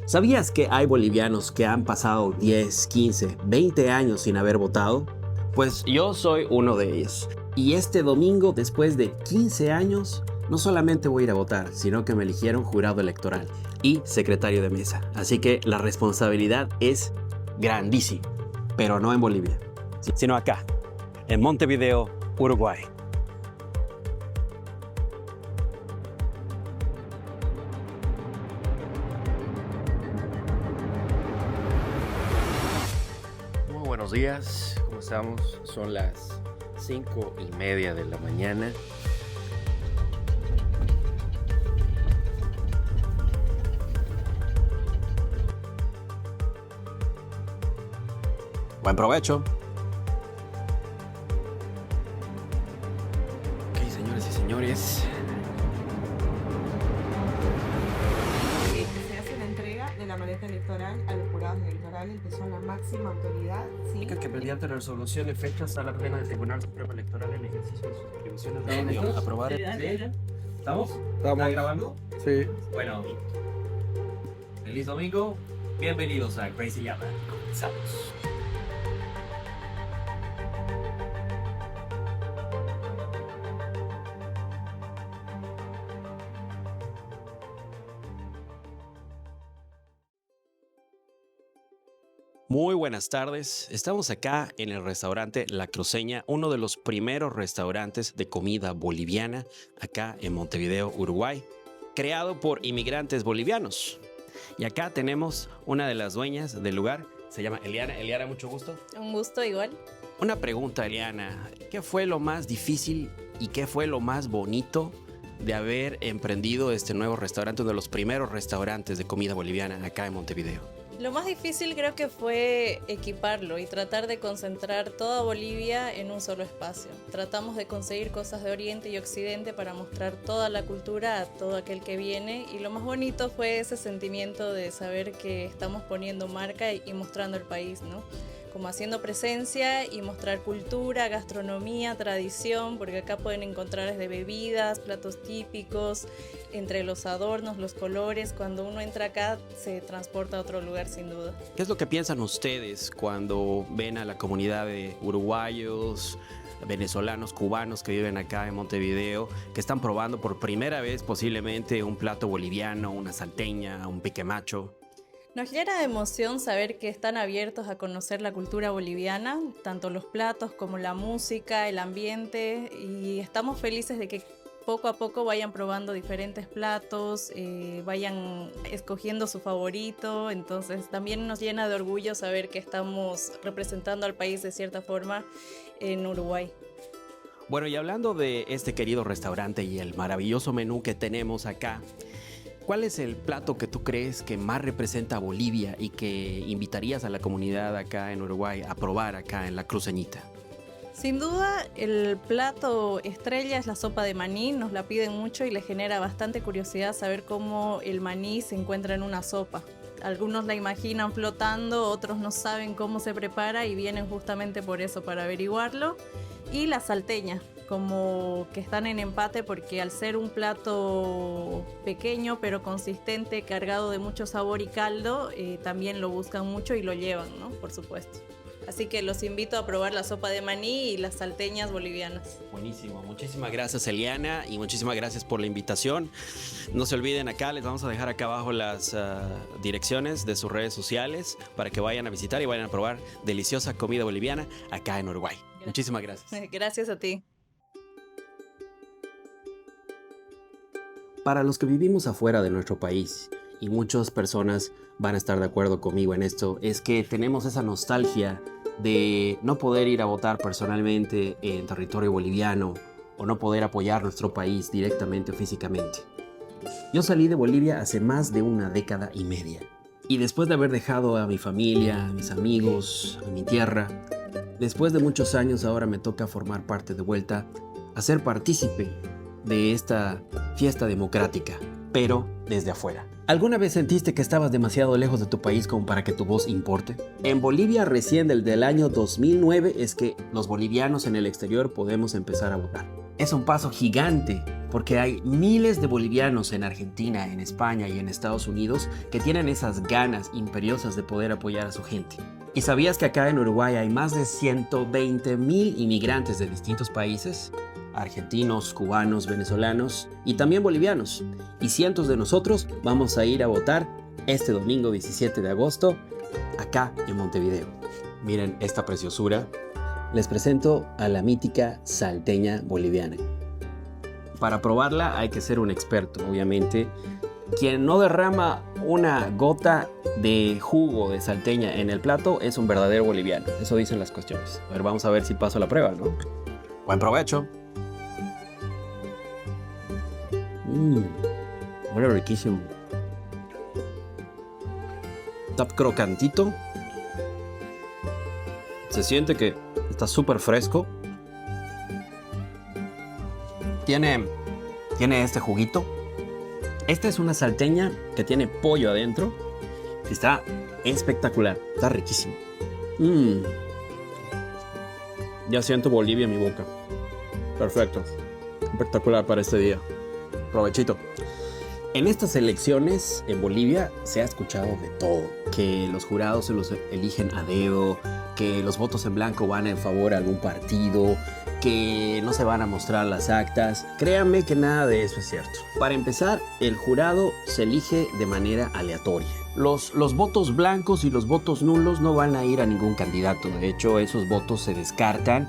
¿Sabías que hay bolivianos que han pasado 10, 15, 20 años sin haber votado? Pues yo soy uno de ellos. Y este domingo, después de 15 años, no solamente voy a ir a votar, sino que me eligieron jurado electoral y secretario de mesa. Así que la responsabilidad es grandísima, pero no en Bolivia, sino acá, en Montevideo, Uruguay. Muy buenos días, ¿cómo estamos? Son las 5:30 de la mañana. Buen provecho. Ok, señores y señores. Se hace la entrega de la maleta electoral a los jurados electorales, que son la máxima autoridad. ¿Sí? Que mediante la resolución de fechas a la plena del Tribunal Supremo Electoral en ejercicio de sus atribuciones de aprobar. ¿Estamos? ¿Están grabando? Sí. Bueno, feliz domingo. Bienvenidos a Crazy Llama. Comenzamos. Muy buenas tardes, estamos acá en el restaurante La Cruceña, uno de los primeros restaurantes de comida boliviana acá en Montevideo, Uruguay, creado por inmigrantes bolivianos. Y acá tenemos una de las dueñas del lugar, se llama Eliana. Eliana, mucho gusto. Un gusto igual. Una pregunta, Eliana, ¿qué fue lo más difícil y qué fue lo más bonito de haber emprendido este nuevo restaurante, uno de los primeros restaurantes de comida boliviana acá en Montevideo? Lo más difícil creo que fue equiparlo y tratar de concentrar toda Bolivia en un solo espacio. Tratamos de conseguir cosas de Oriente y Occidente para mostrar toda la cultura a todo aquel que viene, y lo más bonito fue ese sentimiento de saber que estamos poniendo marca y mostrando el país, ¿no? Como haciendo presencia y mostrar cultura, gastronomía, tradición, porque acá pueden encontrar desde bebidas, platos típicos, entre los adornos, los colores. Cuando uno entra acá se transporta a otro lugar sin duda. ¿Qué es lo que piensan ustedes cuando ven a la comunidad de uruguayos, venezolanos, cubanos que viven acá en Montevideo, que están probando por primera vez posiblemente un plato boliviano, una salteña, un pique macho? Nos llena de emoción saber que están abiertos a conocer la cultura boliviana, tanto los platos como la música, el ambiente, y estamos felices de que poco a poco vayan probando diferentes platos, vayan escogiendo su favorito. Entonces también nos llena de orgullo saber que estamos representando al país de cierta forma en Uruguay. Bueno, y hablando de este querido restaurante y el maravilloso menú que tenemos acá, ¿cuál es el plato que tú crees que más representa a Bolivia y que invitarías a la comunidad acá en Uruguay a probar acá en La Cruceñita? Sin duda, el plato estrella es la sopa de maní. Nos la piden mucho y les genera bastante curiosidad saber cómo el maní se encuentra en una sopa. Algunos la imaginan flotando, otros no saben cómo se prepara y vienen justamente por eso, para averiguarlo. Y la salteña, como que están en empate, porque al ser un plato pequeño pero consistente, cargado de mucho sabor y caldo, también lo buscan mucho y lo llevan, ¿no? Por supuesto. Así que los invito a probar la sopa de maní y las salteñas bolivianas. Buenísimo, muchísimas gracias Eliana y muchísimas gracias por la invitación. No se olviden, acá les vamos a dejar acá abajo las direcciones de sus redes sociales para que vayan a visitar y vayan a probar deliciosa comida boliviana acá en Uruguay. Gracias. Muchísimas gracias. Gracias a ti. Para los que vivimos afuera de nuestro país, y muchas personas van a estar de acuerdo conmigo en esto, es que tenemos esa nostalgia de no poder ir a votar personalmente en territorio boliviano o no poder apoyar nuestro país directamente o físicamente. Yo salí de Bolivia hace más de una década y media, y después de haber dejado a mi familia, a mis amigos, a mi tierra, después de muchos años ahora me toca formar parte de vuelta, a ser partícipe de esta fiesta democrática, pero desde afuera. ¿Alguna vez sentiste que estabas demasiado lejos de tu país como para que tu voz importe? En Bolivia, recién desde el año 2009 es que los bolivianos en el exterior podemos empezar a votar. Es un paso gigante porque hay miles de bolivianos en Argentina, en España y en Estados Unidos que tienen esas ganas imperiosas de poder apoyar a su gente. ¿Y sabías que acá en Uruguay hay más de 120.000 inmigrantes de distintos países? Argentinos, cubanos, venezolanos y también bolivianos. Y cientos de nosotros vamos a ir a votar este domingo 17 de agosto acá en Montevideo. Miren esta preciosura. Les presento a la mítica salteña boliviana. Para probarla hay que ser un experto, obviamente. Quien no derrama una gota de jugo de salteña en el plato es un verdadero boliviano. Eso dicen las cuestiones. A ver, vamos a ver si paso la prueba, ¿no? Buen provecho. Huele riquísimo. Está crocantito. Se siente que está súper fresco. Tiene este juguito. Esta es una salteña que tiene pollo adentro. Está espectacular. Está riquísimo. Ya siento Bolivia en mi boca. Perfecto. Espectacular para este día. Provechito. En estas elecciones en Bolivia se ha escuchado de todo. Que los jurados se los eligen a dedo, que los votos en blanco van en favor a algún partido, que no se van a mostrar las actas. Créanme que nada de eso es cierto. Para empezar, el jurado se elige de manera aleatoria. Los votos blancos y los votos nulos no van a ir a ningún candidato. De hecho, esos votos se descartan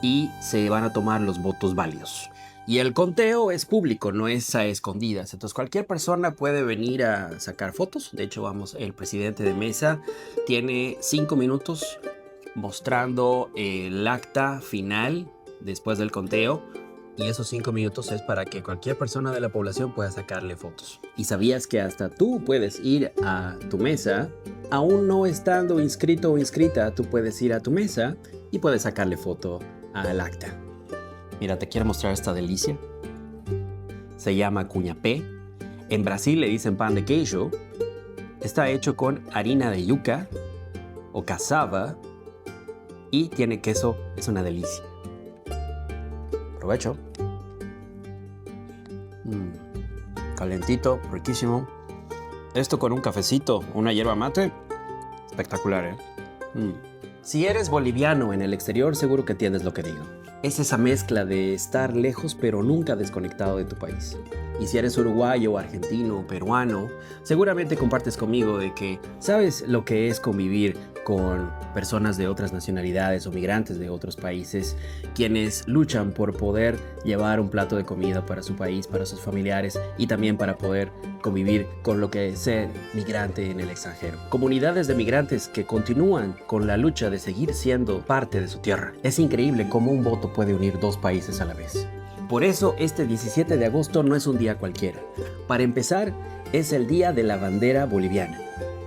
y se van a tomar los votos válidos. Y el conteo es público, no es a escondidas. Entonces cualquier persona puede venir a sacar fotos. De hecho, el presidente de mesa tiene 5 minutos mostrando el acta final después del conteo. Y esos 5 minutos es para que cualquier persona de la población pueda sacarle fotos. ¿Y sabías que hasta tú puedes ir a tu mesa, aún no estando inscrito o inscrita, tú puedes ir a tu mesa y puedes sacarle foto al acta? Mira, te quiero mostrar esta delicia. Se llama cuñapé. En Brasil le dicen pan de queijo. Está hecho con harina de yuca o cassava y tiene queso. Es una delicia. Provecho. Calentito, riquísimo. Esto con un cafecito, una yerba mate. Espectacular, ¿eh? Si eres boliviano en el exterior, seguro que entiendes lo que digo. Es esa mezcla de estar lejos pero nunca desconectado de tu país. Y si eres uruguayo, argentino, peruano, seguramente compartes conmigo de que sabes lo que es convivir con personas de otras nacionalidades o migrantes de otros países, quienes luchan por poder llevar un plato de comida para su país, para sus familiares y también para poder convivir con lo que es ser migrante en el extranjero. Comunidades de migrantes que continúan con la lucha de seguir siendo parte de su tierra. Es increíble cómo un voto puede unir dos países a la vez. Por eso este 17 de agosto no es un día cualquiera. Para empezar, es el Día de la Bandera Boliviana.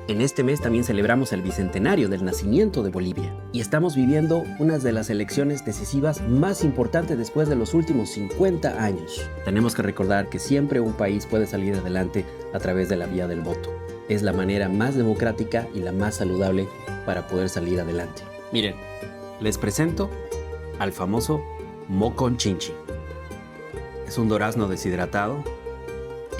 En este mes también celebramos el bicentenario del nacimiento de Bolivia y estamos viviendo una de las elecciones decisivas más importantes después de los últimos 50 años. Tenemos que recordar que siempre un país puede salir adelante a través de la vía del voto. Es la manera más democrática y la más saludable para poder salir adelante. Miren, les presento al famoso moconchinchi. Es un durazno deshidratado,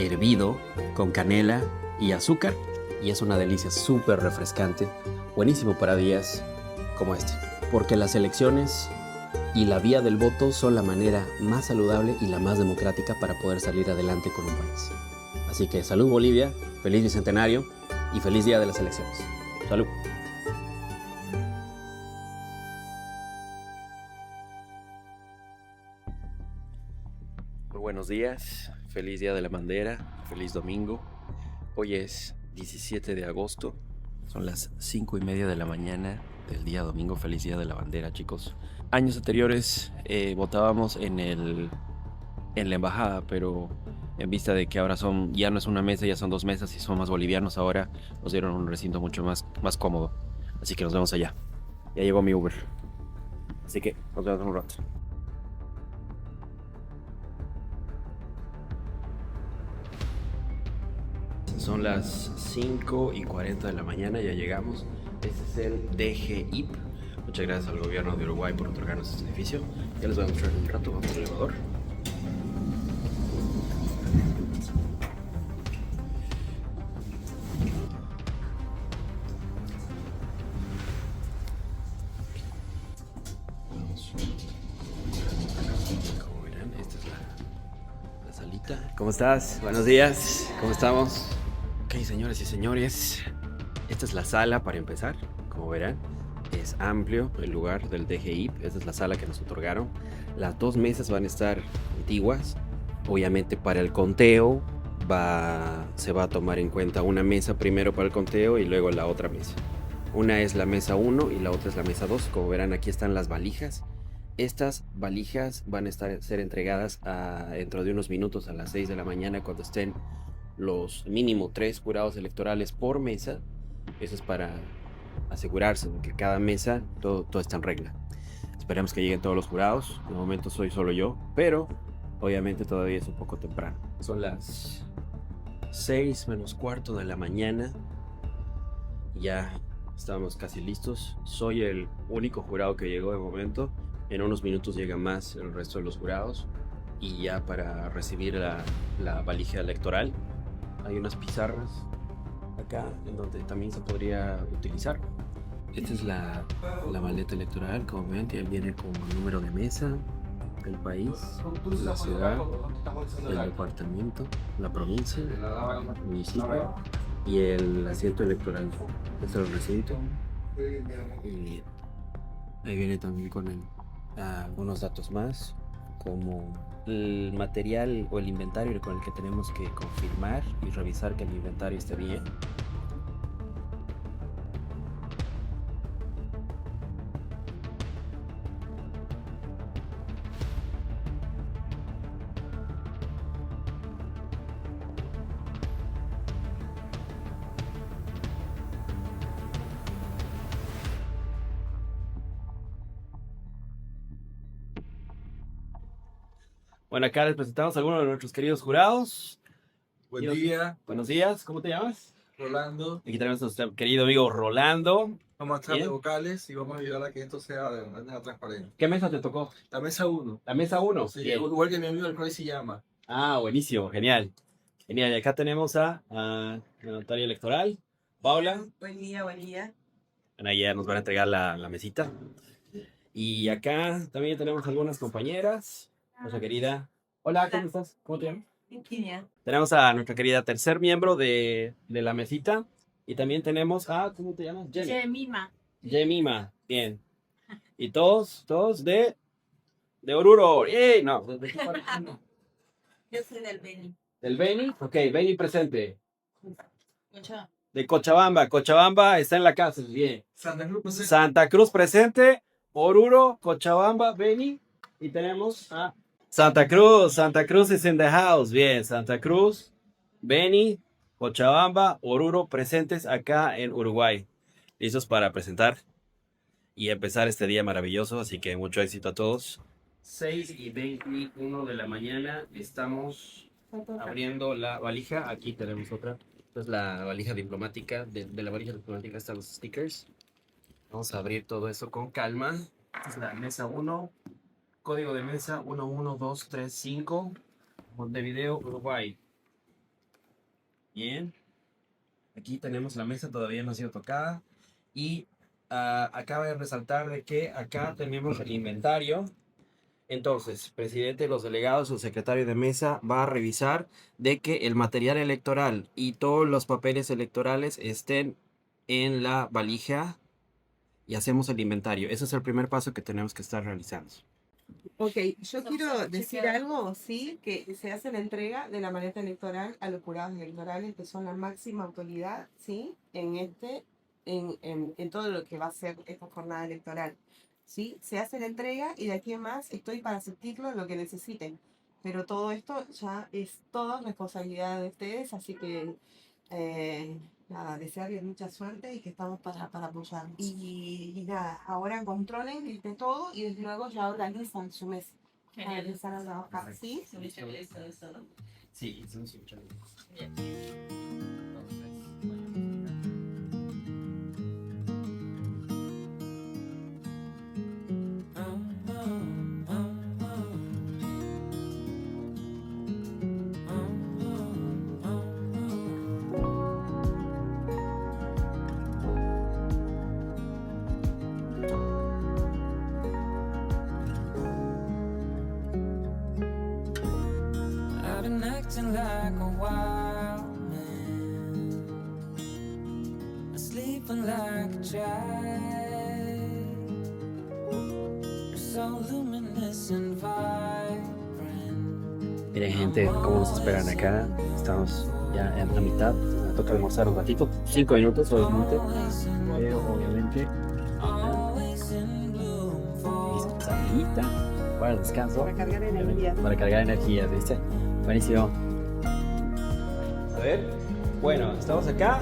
hervido con canela y azúcar. Y es una delicia súper refrescante, buenísimo para días como este. Porque las elecciones y la vía del voto son la manera más saludable y la más democrática para poder salir adelante con un país. Así que salud Bolivia, feliz bicentenario y feliz día de las elecciones. Salud. Muy buenos días, feliz día de la bandera, feliz domingo. Hoy es 17 de agosto, son las 5:30 de la mañana del día domingo. Feliz día de la bandera, chicos. Años anteriores votábamos en la embajada, pero en vista de que ahora ya no es una mesa, ya son 2 mesas y son más bolivianos, ahora nos dieron un recinto mucho más cómodo. Así que nos vemos allá. Ya llegó mi Uber, así que nos vemos en un rato. Son las 5:40 de la mañana, ya llegamos. Este es el DGIP. Muchas gracias al gobierno de Uruguay por otorgarnos este edificio. Ya les voy a mostrar en un rato, vamos al elevador. ¿Cómo estás? Buenos días. ¿Cómo estamos? Ok, señoras y señores. Esta es la sala para empezar. Como verán, es amplio el lugar del DGI. Esta es la sala que nos otorgaron. Las dos mesas van a estar antiguas. Obviamente para el conteo se va a tomar en cuenta una mesa primero para el conteo y luego la otra mesa. Una es la mesa 1 y la otra es la mesa 2. Como verán, aquí están las valijas. Estas valijas van a ser entregadas dentro de unos minutos a las 6 de la mañana cuando estén los mínimo 3 jurados electorales por mesa. Eso es para asegurarse de que cada mesa todo está en regla. Esperemos que lleguen todos los jurados. De momento soy solo yo, pero obviamente todavía es un poco temprano. Son las 6 menos cuarto de la mañana. Ya estamos casi listos. Soy el único jurado que llegó de momento. En unos minutos llega más el resto de los jurados. Y ya para recibir la valija electoral hay unas pizarras acá en donde también se podría utilizar. Esta es la maleta electoral. Como ven, ya viene con el número de mesa, el país, la ciudad, el departamento, la provincia, el municipio y el asiento electoral. Este es el recinto. Y ahí viene también con algunos datos más, como el material o el inventario con el que tenemos que confirmar y revisar que el inventario esté bien. Bueno, acá les presentamos a algunos de nuestros queridos jurados. Buen día, Buenos días, ¿cómo te llamas? Rolando. Aquí tenemos a nuestro querido amigo Rolando. Vamos a estar de Bien. vocales y vamos a ayudar a que esto sea de manera transparente. ¿Qué mesa te tocó? La mesa 1. La mesa 1. Sí, igual que mi amigo el Crazy llama. Ah, buenísimo, genial. Genial, y acá tenemos a la notaria electoral, Paula. Buen día, buen día. Bueno, ahí ya nos van a entregar la mesita. Y acá también tenemos algunas compañeras. Nuestra querida. Hola, ¿cómo estás? ¿Cómo te llamas? Virginia. Tenemos a nuestra querida tercer miembro de la mesita. Y también tenemos a, ¿cómo te llamas? Jemima. Jemima, bien. Y todos de Oruro. ¡Ey! No, ¿de qué parte? Yo soy del Beni. ¿Del Beni? Ok, Beni presente. De Cochabamba. Cochabamba está en la casa, bien. Santa Cruz presente. Santa Cruz presente. Oruro, Cochabamba, Beni. Y tenemos a Santa Cruz. Santa Cruz is in the house. Bien, Santa Cruz, Beni, Cochabamba, Oruro presentes acá en Uruguay. Listos para presentar y empezar este día maravilloso. Así que mucho éxito a todos. 6:21 de la mañana. Estamos abriendo la valija. Aquí tenemos otra. Esta es la valija diplomática. De la valija diplomática están los stickers. Vamos a abrir todo eso con calma. Esta es la mesa 1. Código de mesa 11235. Montevideo, Uruguay. Bien. Aquí tenemos la mesa, todavía no ha sido tocada. Y acaba de resaltar de que acá tenemos el inventario. Entonces, presidente, los delegados o secretario de mesa va a revisar de que el material electoral y todos los papeles electorales estén en la valija y hacemos el inventario. Ese es el primer paso que tenemos que estar realizando. Ok, yo quiero decir algo, sí, que se hace la entrega de la maleta electoral a los jurados electorales, que son la máxima autoridad, sí, en todo lo que va a ser esta jornada electoral. ¿Sí? Se hace la entrega y de aquí en más estoy para asistirlo lo que necesiten. Pero todo esto ya es todo responsabilidad de ustedes, así que nada, desearles mucha suerte y que estamos para apoyar. Y nada, ahora controlen que esté todo y desde luego ya organizan su mes. Para empezar a trabajar, ¿sí? Sí, son muchas acting like a wild man, sleeping like a child. You're so luminous and vibrant. Miren gente, cómo nos esperan acá. Estamos ya en la mitad. Me toca almorzar un ratito. 5 minutos obviamente. Obviamente. Mi salita para el descanso. Para cargar energía. Para cargar energías, ¿viste? Buenísimo. A ver. Bueno, estamos acá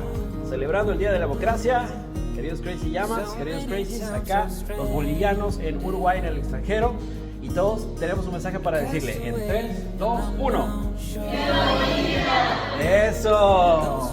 celebrando el Día de la Democracia. Queridos Crazy Llamas, queridos Crazies, acá los bolivianos en Uruguay, en el extranjero. Y todos tenemos un mensaje para decirle en 3, 2, 1. ¡Eso!